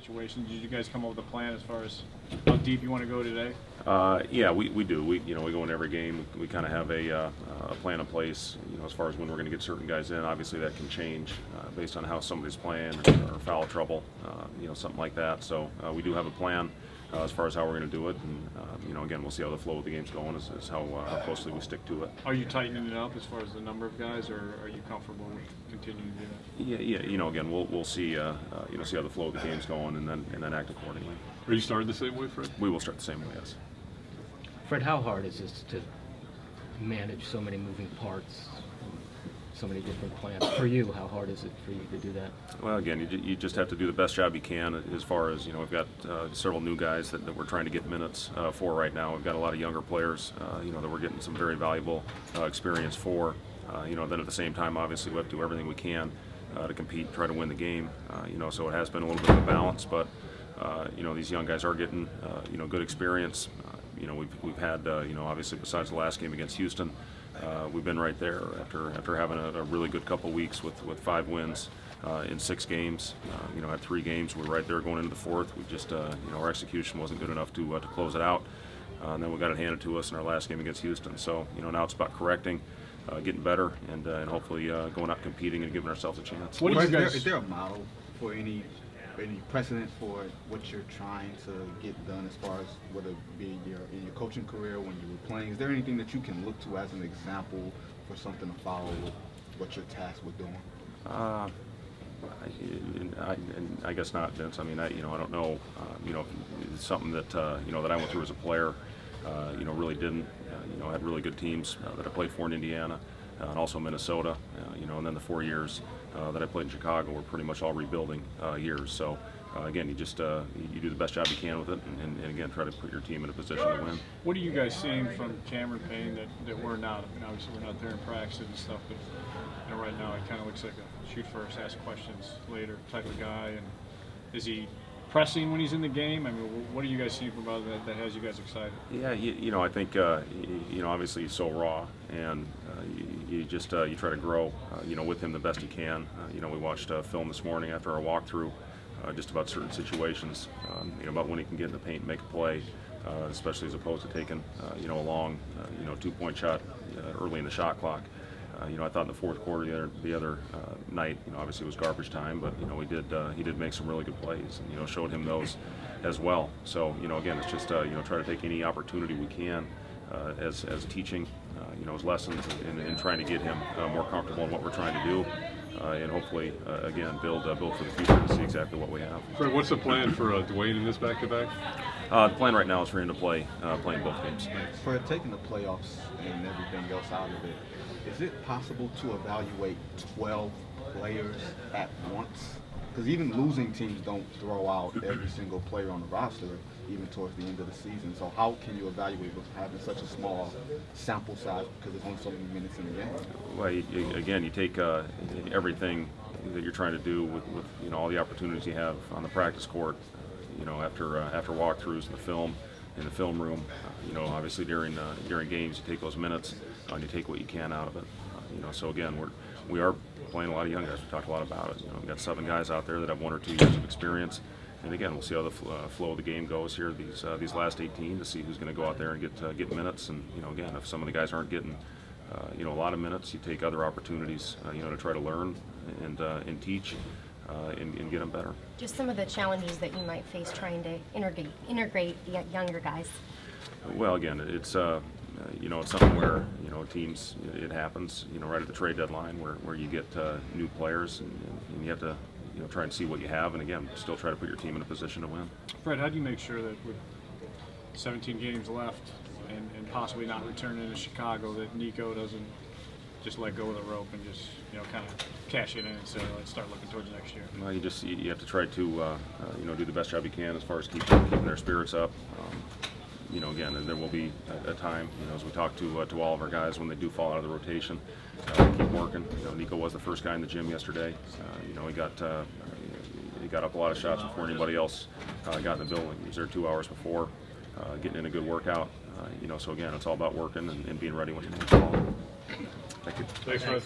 situations. Did you guys come up with a plan as far as how deep you want to go today? Yeah, we do. We go in every game. We kind of have a plan in place. As far as when we're going to get certain guys in. Obviously, that can change based on how somebody's playing or foul trouble, something like that. So we do have a plan as far as how we're going to do it. And again, we'll see how the flow of the game's going. Is how closely we stick to it. Are you tightening it up as far as the number of guys, or are you comfortable with continuing to do that? Yeah. Again, we'll see. See how the flow of the game's going, and then act accordingly. Are you starting the same way, Fred? We will start the same way, yes. Fred, how hard is this to manage so many moving parts, so many different plans? For you, how hard is it for you to do that? Well, again, you just have to do the best job you can. As far as we've got several new guys that we're trying to get minutes for right now. We've got a lot of younger players, that we're getting some very valuable experience for. Then at the same time, obviously, we have to do everything we can to compete, try to win the game. So it has been a little bit of a balance, but these young guys are getting good experience. We've had obviously besides the last game against Houston, we've been right there after having a really good couple weeks with 5 wins in 6 games. Had 3 games. We were right there going into the 4th. We just our execution wasn't good enough to close it out, and then we got it handed to us in our last game against Houston. So now it's about correcting, getting better, and hopefully going out competing and giving ourselves a chance. What do you guys? Is there a model for any precedent for what you're trying to get done, as far as whether it be in your coaching career, when you were playing? Is there anything that you can look to as an example for something to follow with what you're tasked with doing? I guess not, Vince. I mean, I don't know. It's something that that I went through as a player. Really didn't. Had really good teams that I played for in Indiana, and also Minnesota. And then the 4 years that I played in Chicago were pretty much all rebuilding years. So again, you just you do the best job you can with it, and again, try to put your team in a position to win. What are you guys seeing from Cameron Payne that we're not? I mean, obviously we're not there in practice and stuff, but right now it kind of looks like a shoot first, ask questions later type of guy. And is he pressing when he's in the game? I mean, what are you guys seeing from that has you guys excited? Yeah, I think obviously he's so raw, and you try to grow with him the best you can. We watched film this morning after our walkthrough, just about certain situations, about when he can get in the paint and make a play, especially as opposed to taking a long 2-point shot early in the shot clock. I thought in the 4th quarter the other night, obviously it was garbage time, but he did make some really good plays, and showed him those as well. So again, it's just try to take any opportunity we can as teaching, as lessons, and trying to get him more comfortable in what we're trying to do, and hopefully again build for the future to see exactly what we have. Fred, what's the plan for Dwayne in this back-to-back? The plan right now is for him to play in both games. For taking the playoffs and everything else out of it, is it possible to evaluate 12 players at once? Because even losing teams don't throw out every single player on the roster, even towards the end of the season. So how can you evaluate with having such a small sample size, because there's only so many minutes in the game? Well, you take everything that you're trying to do with all the opportunities you have on the practice court, after walkthroughs in the film room. Obviously during games, you take those minutes and you take what you can out of it. So again, we are playing a lot of young guys. We talked a lot about it. We've got 7 guys out there that have 1 or 2 years of experience. And again, we'll see how the flow of the game goes here these last 18 to see who's going to go out there and get minutes. And again, if some of the guys aren't getting a lot of minutes, you take other opportunities to try to learn and teach. And get them better. Just some of the challenges that you might face trying to integrate the younger guys. Well, again, it's it's something where teams, it happens right at the trade deadline where you get new players, and you have to try and see what you have, and again, still try to put your team in a position to win. Fred, how do you make sure that with 17 games left and possibly not returning to Chicago, that Nico doesn't just let go of the rope and just kind of cash it in and say, let's start looking towards next year? Well, you have to try to do the best job you can as far as keeping their spirits up. Again, and there will be a time, as we talk to all of our guys when they do fall out of the rotation, keep working. Nico was the first guy in the gym yesterday. He got up a lot of shots before anybody else got in the building. He was there 2 hours before, getting in a good workout. So again, it's all about working and being ready when you need the ball. Thank you. Thanks, Fred.